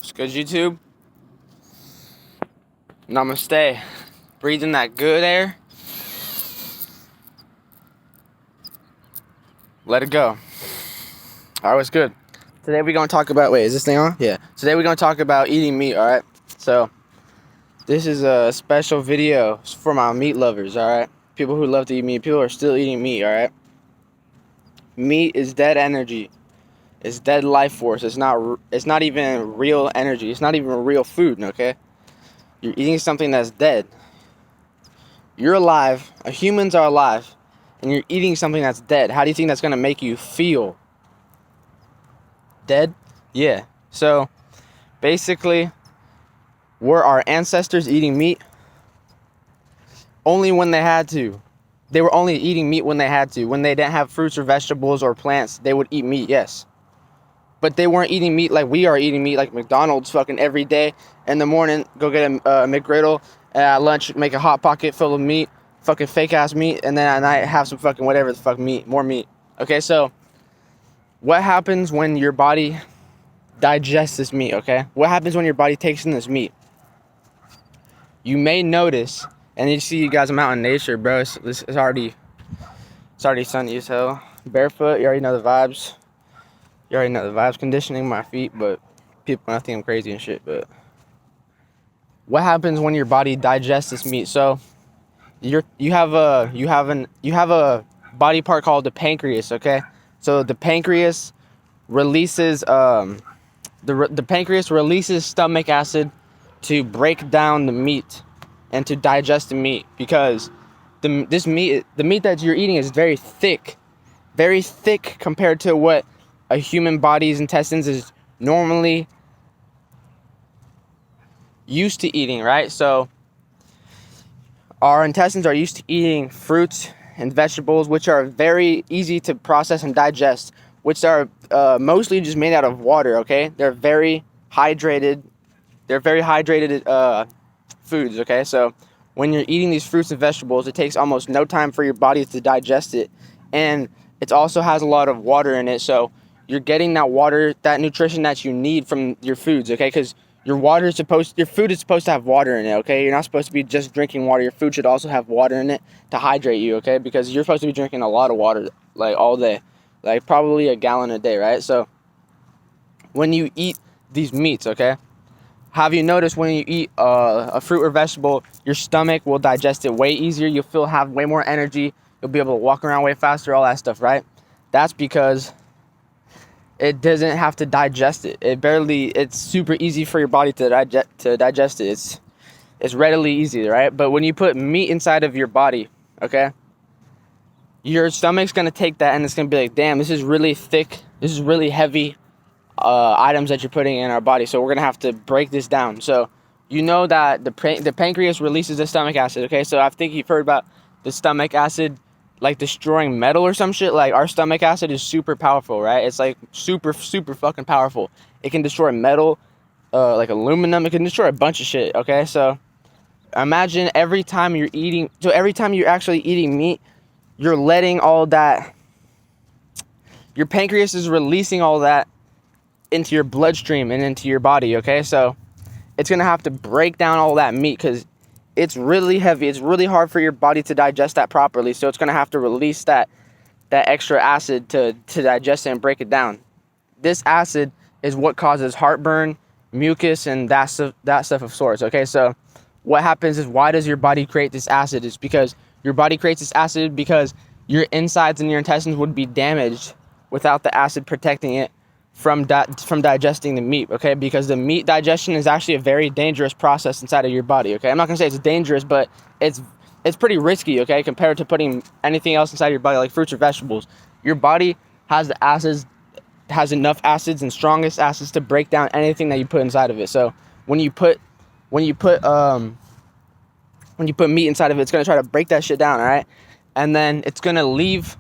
What's good, YouTube? Namaste. Breathing that good air. Let it go. Alright, what's good? Today we're going to talk about... Wait, is this thing on? Yeah. Today we're going to talk about eating meat, alright? So, this is a special video for my meat lovers, alright? People who love to eat meat. People who are still eating meat, alright? Meat is dead energy. It's dead life force. It's not even real energy. It's not even real food, okay? You're eating something that's dead. You're alive. Humans are alive. And you're eating something that's dead. How do you think that's going to make you feel? Dead? Yeah. So, basically, were our ancestors eating meat? Only when they had to. They were only eating meat when they had to. When they didn't have fruits or vegetables or plants, they would eat meat, yes. But they weren't eating meat like we are eating meat, like McDonald's fucking every day. In the morning, go get a McGriddle. And at lunch, make a Hot Pocket full of meat, fucking fake-ass meat. And then at night, have some fucking whatever the fuck meat, more meat. Okay, so what happens when your body digests this meat, okay? What happens when your body takes in this meat? You may notice, and you see you guys, I'm out in nature, bro. It's already sunny as hell. Barefoot, you already know the vibes. You already know the vibes, conditioning my feet, but people I think I'm crazy and shit. But what happens when your body digests this meat? So you have a body part called the pancreas, okay? So the pancreas releases the pancreas releases stomach acid to break down the meat and to digest the meat, because the meat that you're eating is very thick compared to what a human body's intestines is normally used to eating, right? So our intestines are used to eating fruits and vegetables, which are very easy to process and digest, which are mostly just made out of water, okay? They're very hydrated foods, okay? So when you're eating these fruits and vegetables, it takes almost no time for your body to digest it, and it also has a lot of water in it, so you're getting that water, that nutrition that you need from your foods, okay? Because your food is supposed to have water in it, okay? You're not supposed to be just drinking water. Your food should also have water in it to hydrate you, okay? Because you're supposed to be drinking a lot of water, like all day, like probably a gallon a day, right? So when you eat these meats, okay, have you noticed when you eat a fruit or vegetable, your stomach will digest it way easier. You'll have way more energy. You'll be able to walk around way faster, all that stuff, right? That's because it doesn't have to digest it. It's super easy for your body to digest it. It's readily easy, right? But when you put meat inside of your body, okay, your stomach's gonna take that and it's gonna be like, damn, this is really thick, this is really heavy items that you're putting in our body. So we're gonna have to break this down. So you know that the pancreas releases the stomach acid, okay? So I think you've heard about the stomach acid like destroying metal or some shit. Like, our stomach acid is super powerful, right? It's like super fucking powerful. It can destroy metal, like aluminum. It can destroy a bunch of shit, okay? So imagine every time you're actually eating meat, you're letting all that, your pancreas is releasing all that into your bloodstream and into your body, okay? So it's gonna have to break down all that meat because it's really heavy. It's really hard for your body to digest that properly. So it's going to have to release that extra acid to digest it and break it down. This acid is what causes heartburn, mucus, and that stuff of sorts. Okay, so what happens is, why does your body create this acid? It's because your body creates this acid because your insides and your intestines would be damaged without the acid protecting it from digesting the meat, okay? Because the meat digestion is actually a very dangerous process inside of your body, okay? I'm not gonna say it's dangerous, but it's pretty risky, okay, compared to putting anything else inside your body, like fruits or vegetables. Your body has enough acids and strongest acids to break down anything that you put inside of it. So when you put meat inside of it, it's gonna try to break that shit down, all right? And then it's gonna leave.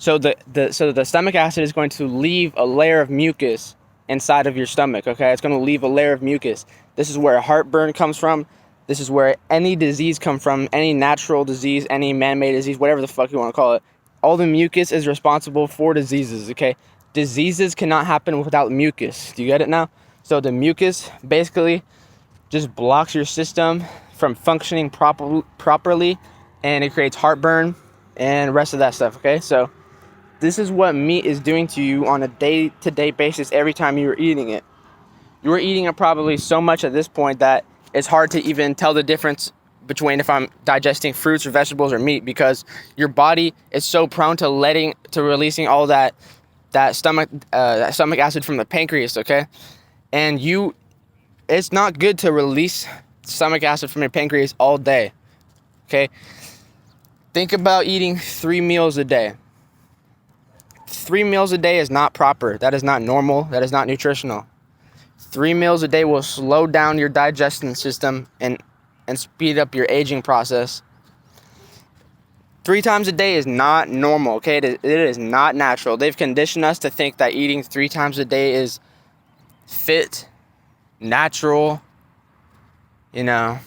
So the stomach acid is going to leave a layer of mucus inside of your stomach, okay? It's going to leave a layer of mucus. This is where heartburn comes from. This is where any disease comes from, any natural disease, any man-made disease, whatever the fuck you want to call it. All the mucus is responsible for diseases, okay? Diseases cannot happen without mucus. Do you get it now? So the mucus basically just blocks your system from functioning properly, and it creates heartburn and the rest of that stuff, okay? So this is what meat is doing to you on a day-to-day basis every time you're eating it. You're eating it probably so much at this point that it's hard to even tell the difference between if I'm digesting fruits or vegetables or meat, because your body is so prone to releasing all that stomach acid from the pancreas, okay? And it's not good to release stomach acid from your pancreas all day, okay? Think about eating 3 meals a day. 3 meals a day is not proper. That is not normal. That is not nutritional. 3 meals a day will slow down your digestion system and speed up your aging process. 3 times a day is not normal, okay? It is not natural. They've conditioned us to think that eating 3 times a day is fit, natural, you know.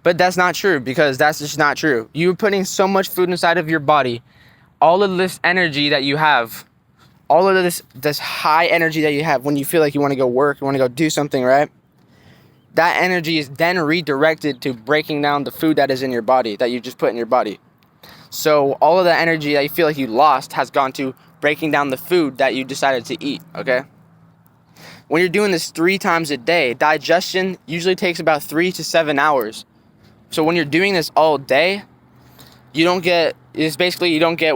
But that's not true, because that's just not true. You're putting so much food inside of your body. All of this energy that you have, all of this high energy that you have when you feel like you want to go work, you want to go do something, right? That energy is then redirected to breaking down the food that is in your body, that you just put in your body. So all of that energy that you feel like you lost has gone to breaking down the food that you decided to eat, okay? When you're doing this 3 times a day, digestion usually takes about 3 to 7 hours. So when you're doing this all day, you don't get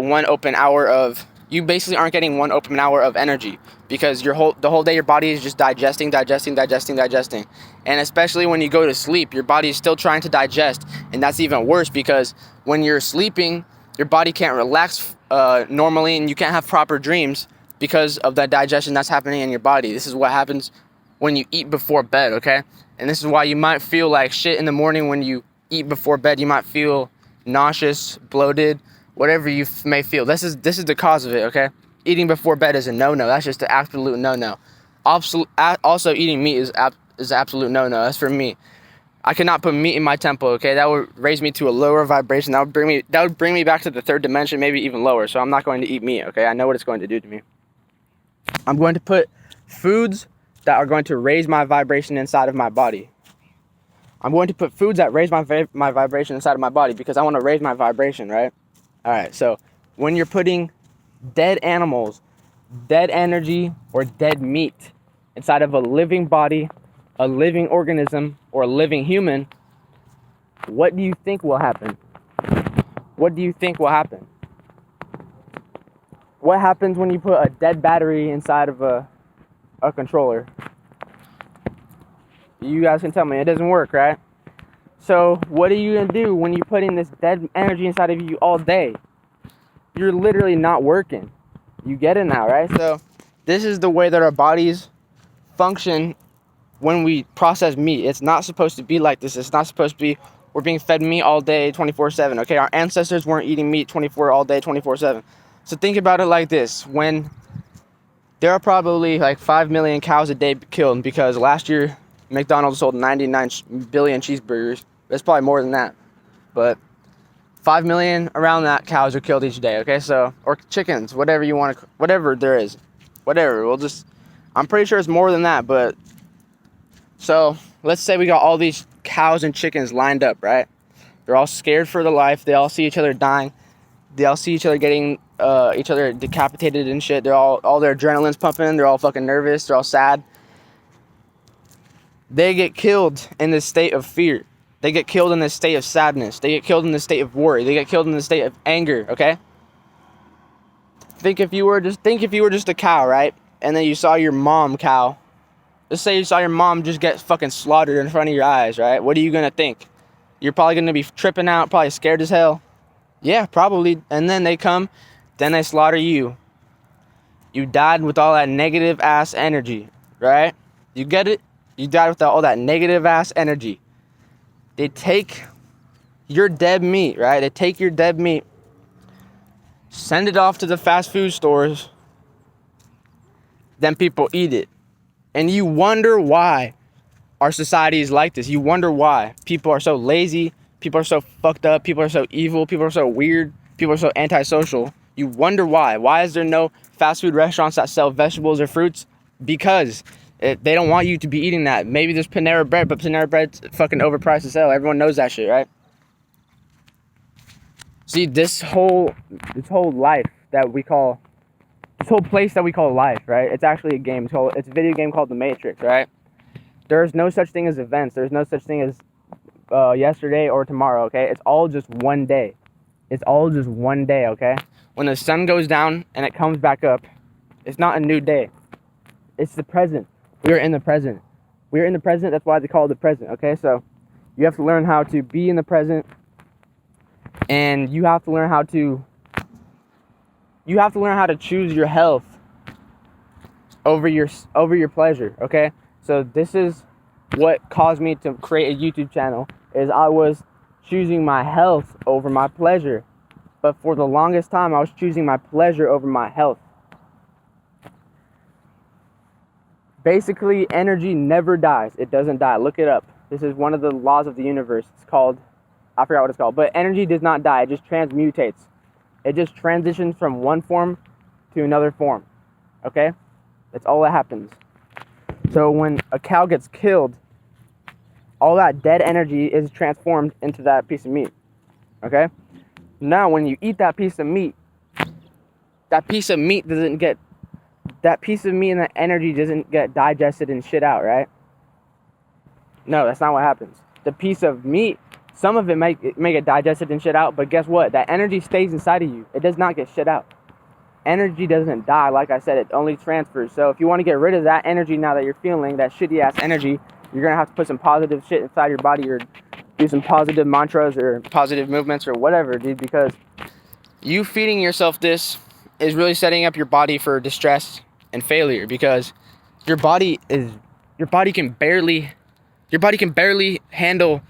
one open hour of, you basically aren't getting 1 open hour of energy, because the whole day your body is just digesting. And especially when you go to sleep, your body is still trying to digest, and that's even worse, because when you're sleeping, your body can't relax normally, and you can't have proper dreams because of that digestion that's happening in your body. This is what happens when you eat before bed, okay? And this is why you might feel like shit in the morning when you eat before bed. You might feel nauseous, bloated, whatever you may feel. This is the cause of it, okay? Eating before bed is a no-no. That's just an absolute no-no. Also, eating meat is an absolute no-no. That's for me. I cannot put meat in my temple, okay? That would raise me to a lower vibration. That would bring me back to the 3rd dimension, maybe even lower. So I'm not going to eat meat, okay? I know what it's going to do to me. I'm going to put foods that are going to raise my vibration inside of my body. I'm going to put foods that raise my vibration inside of my body, because I want to raise my vibration, right? All right, so when you're putting dead animals, dead energy, or dead meat inside of a living body, a living organism, or a living human, what do you think will happen? What do you think will happen? What happens when you put a dead battery inside of a controller? You guys can tell me. It doesn't work, right? So what are you going to do when you're putting this dead energy inside of you all day? You're literally not working. You get it now, right? So this is the way that our bodies function when we process meat. It's not supposed to be like this. It's not supposed to be we're being fed meat all day 24/7, okay? Our ancestors weren't eating meat 24/7. So think about it like this. When there are probably like 5 million cows a day killed, because last year McDonald's sold 99 billion cheeseburgers. It's probably more than that. But 5 million around that cows are killed each day, okay? So, or chickens, whatever you want to, whatever there is. Whatever. I'm pretty sure it's more than that, but so let's say we got all these cows and chickens lined up, right? They're all scared for their life. They all see each other dying. They all see each other getting each other decapitated and shit. They're all their adrenaline's pumping. They're all fucking nervous. They're all sad. They get killed in this state of fear. They get killed in this state of sadness. They get killed in this state of worry. They get killed in this state of anger, okay? Think if you were just a cow, right? And then you saw your mom cow. Let's say you saw your mom just get fucking slaughtered in front of your eyes, right? What are you gonna think? You're probably gonna be tripping out, probably scared as hell. Yeah, probably. And then they come, then they slaughter you. You died with all that negative ass energy, right? You get it? You died with all that negative ass energy. They take your dead meat, right? They take your dead meat, send it off to the fast food stores, then people eat it. And you wonder why our society is like this. You wonder why people are so lazy, people are so fucked up, people are so evil, people are so weird, people are so antisocial. You wonder why. Why is there no fast food restaurants that sell vegetables or fruits? because they don't want you to be eating that. Maybe there's Panera Bread, but Panera Bread's fucking overpriced as hell. Everyone knows that shit, right? See, this whole life that we call, this whole place that we call life, right? It's actually a game. It's a video game called The Matrix, right? There's no such thing as events. There's no such thing as yesterday or tomorrow, okay? It's all just one day. It's all just one day, okay? When the sun goes down and it comes back up, it's not a new day. It's the present. We are in the present. We are in the present. That's why they call it the present, okay? So you have to learn how to be in the present, and you have to learn how to choose your health over your pleasure, okay? So this is what caused me to create a YouTube channel, is I was choosing my health over my pleasure. But for the longest time, I was choosing my pleasure over my health. Basically, energy never dies. It doesn't die. Look it up. This is one of the laws of the universe. It's called, I forgot what it's called, but energy does not die. It just transmutates. It just transitions from one form to another form. Okay? That's all that happens. So when a cow gets killed, all that dead energy is transformed into that piece of meat. Okay? Now, when you eat that piece of meat, that piece of meat and that energy doesn't get digested and shit out, right? No, that's not what happens. The piece of meat, some of it may get digested and shit out, but guess what? That energy stays inside of you. It does not get shit out. Energy doesn't die. Like I said, it only transfers. So if you want to get rid of that energy now that you're feeling, that shitty ass energy, you're going to have to put some positive shit inside your body, or do some positive mantras or positive movements or whatever, dude, because you feeding yourself this is really setting up your body for distress and failure, because your body can barely handle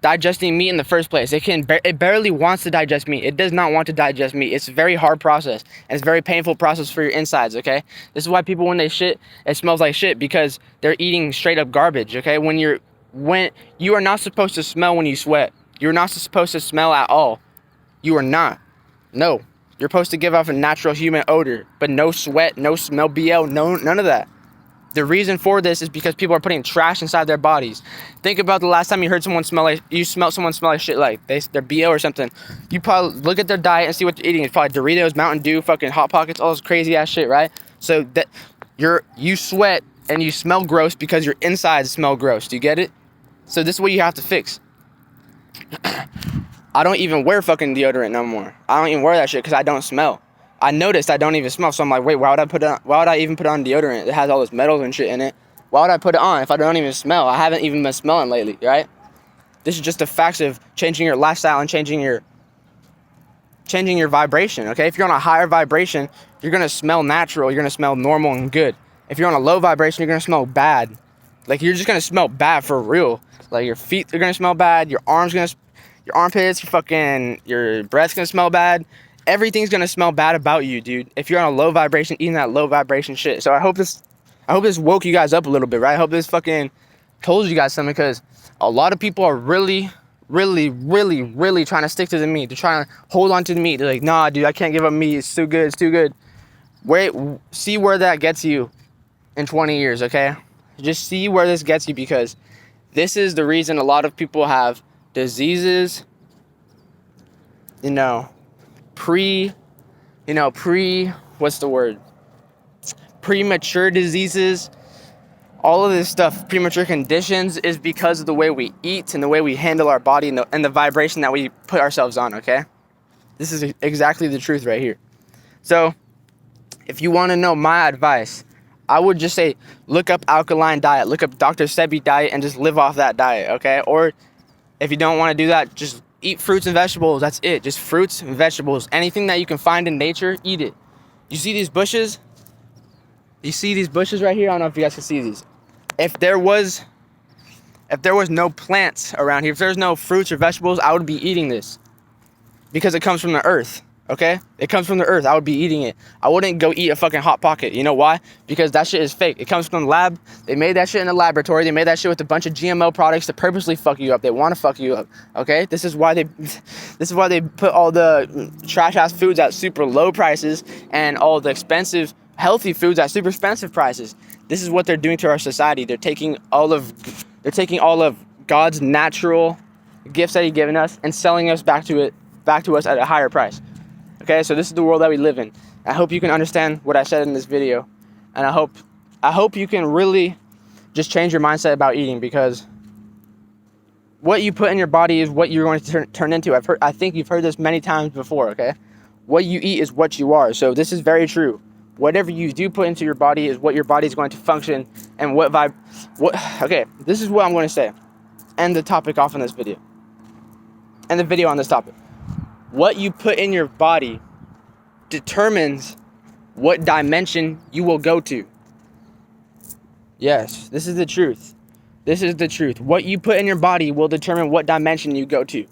digesting meat in the first place. It barely wants to digest meat. It does not want to digest meat. It's a very hard process, and it's a very painful process for your insides, okay? This is why people, when they shit, it smells like shit, because they're eating straight up garbage, okay? When you are not supposed to smell when you sweat. You're not supposed to smell at all. You are not. No. You're supposed to give off a natural human odor, but no sweat, no smell, BL, none of that. The reason for this is because people are putting trash inside their bodies. Think about the last time you heard someone smell like shit, like they're BO or something. You probably look at their diet and see what they're eating. It's probably Doritos, Mountain Dew, fucking Hot Pockets, all this crazy ass shit, right? So that you sweat and you smell gross because your insides smell gross. Do you get it? So this is what you have to fix. I don't even wear fucking deodorant no more. I don't even wear that shit because I don't smell. I noticed I don't even smell, so I'm like, wait, why would I even put on deodorant? It has all this metals and shit in it. Why would I put it on if I don't even smell? I haven't even been smelling lately, right? This is just the facts of changing your lifestyle and changing your vibration, okay? If you're on a higher vibration, you're going to smell natural. You're going to smell normal and good. If you're on a low vibration, you're going to smell bad. Like, you're just going to smell bad for real. Like, your feet are going to smell bad. Your armpits, your breath's going to smell bad. Everything's going to smell bad about you, dude. If you're on a low vibration, eating that low vibration shit. So I hope this woke you guys up a little bit, right? I hope this fucking told you guys something, because a lot of people are really trying to stick to the meat. They're trying to hold on to the meat. They're like, nah, dude, I can't give up meat. It's too good. It's too good. Wait, see where that gets you in 20 years, okay? Just see where this gets you, because this is the reason a lot of people have diseases, premature diseases, all of this stuff, premature conditions, is because of the way we eat and the way we handle our body and the vibration that we put ourselves on, okay? This is exactly the truth right here. So, if you want to know my advice, I would just say, look up alkaline diet, look up Dr. Sebi diet, and just live off that diet, okay? Or, if you don't want to do that, just eat fruits and vegetables. That's it. Just fruits and vegetables. Anything that you can find in nature, eat it. You see these bushes? You see these bushes right here? I don't know if you guys can see these. If there was no plants around here, if there's no fruits or vegetables, I would be eating this, because it comes from the earth. Okay? It comes from the earth. I would be eating it. I wouldn't go eat a fucking Hot Pocket. You know why? Because that shit is fake. It comes from the lab. They made that shit in the laboratory. They made that shit with a bunch of GMO products to purposely fuck you up. They want to fuck you up. Okay? This is why they put all the trash ass foods at super low prices, and all the expensive healthy foods at super expensive prices. This is what they're doing to our society. They're taking all of God's natural gifts that He's given us and selling us back to us at a higher price. Okay, so this is the world that we live in. I hope you can understand what I said in this video, and I hope you can really just change your mindset about eating, because what you put in your body is what you're going to turn into. I think you've heard this many times before. Okay, what you eat is what you are. So this is very true. Whatever you do put into your body is what your body is going to function, and okay, this is what I'm going to say. End the topic off in this video. End the video on this topic. What you put in your body determines what dimension you will go to. Yes, this is the truth. This is the truth. What you put in your body will determine what dimension you go to.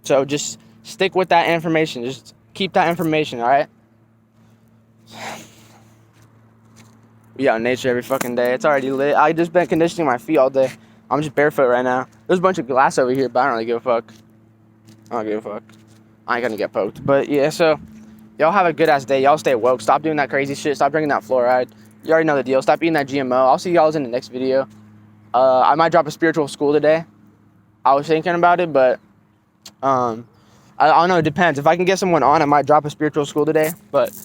So just stick with that information. Just keep that information, all right? We out in nature every fucking day. It's already lit. I just been conditioning my feet all day. I'm just barefoot right now. There's a bunch of glass over here, but I don't really give a fuck. I don't give a fuck. I ain't gonna get poked. But yeah, so y'all have a good ass day. Y'all stay woke. Stop doing that crazy shit. Stop drinking that fluoride. You already know the deal. Stop eating that GMO. I'll see y'all in the next video. I might drop a spiritual school today. I was thinking about it, but I don't know. It depends. If I can get someone on, I might drop a spiritual school today. But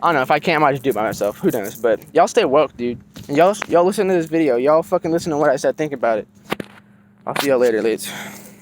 I don't know. If I can't, I might just do it by myself. Who knows? But y'all stay woke, dude. And y'all listen to this video. Y'all fucking listen to what I said. Think about it. I'll see y'all later, lates.